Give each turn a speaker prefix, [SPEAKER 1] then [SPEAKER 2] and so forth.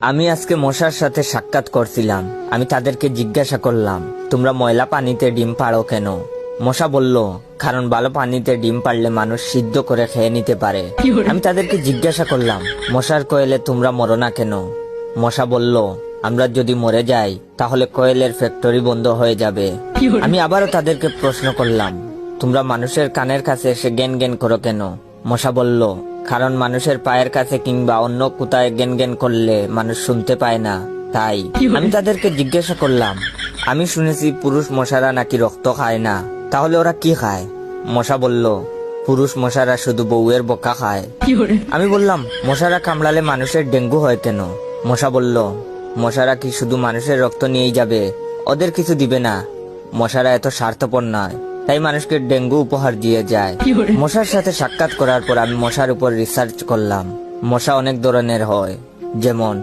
[SPEAKER 1] আমি আজকে মশার সাথে সাক্ষাৎ করছিলাম। আমি তাদেরকে জিজ্ঞাসা করলাম, তোমরা ময়লা পানিতে ডিম পাড়ো কেন? মশা বলল, কারণ ভালো পানিতে ডিম পারলে মানুষ সিদ্ধ করে খেয়ে নিতে পারে। আমি তাদেরকে জিজ্ঞাসা করলাম, মশার কোয়েলে তোমরা মরো না কেন? মশা বলল, আমরা যদি মরে যাই তাহলে কোয়েলের ফ্যাক্টরি বন্ধ হয়ে যাবে। আমি আবারও তাদেরকে প্রশ্ন করলাম, তোমরা মানুষের কানের কাছে এসে জ্ঞান জ্ঞান করো কেন? মশা বলল, কারণ মানুষের পায়ের কাছে কিংবা অন্য কোথায় জ্ঞান জ্ঞান করলে মানুষ শুনতে পায় না, তাই। আমি তাদেরকে জিজ্ঞাসা করলাম, আমি শুনেছি পুরুষ মশারা নাকি রক্ত খায় না, তাহলে ওরা কি খায়? মশা বলল, পুরুষ মশারা শুধু বউয়ের বোকা খায়। আমি বললাম, মশারা কামড়ালে মানুষের ডেঙ্গু হয় কেন? মশা বলল, মশারা কি শুধু মানুষের রক্ত নিয়েই যাবে, ওদের কিছু দিবে না। মশারা এত স্বার্থপর নয়, তাই মানুষকে ডেঙ্গু উপহার দিয়ে যায়। মশার সাথে সাক্ষাৎ করার পর আমি মশার উপর রিসার্চ করলাম। মশা অনেক ধরনের হয়, যেমন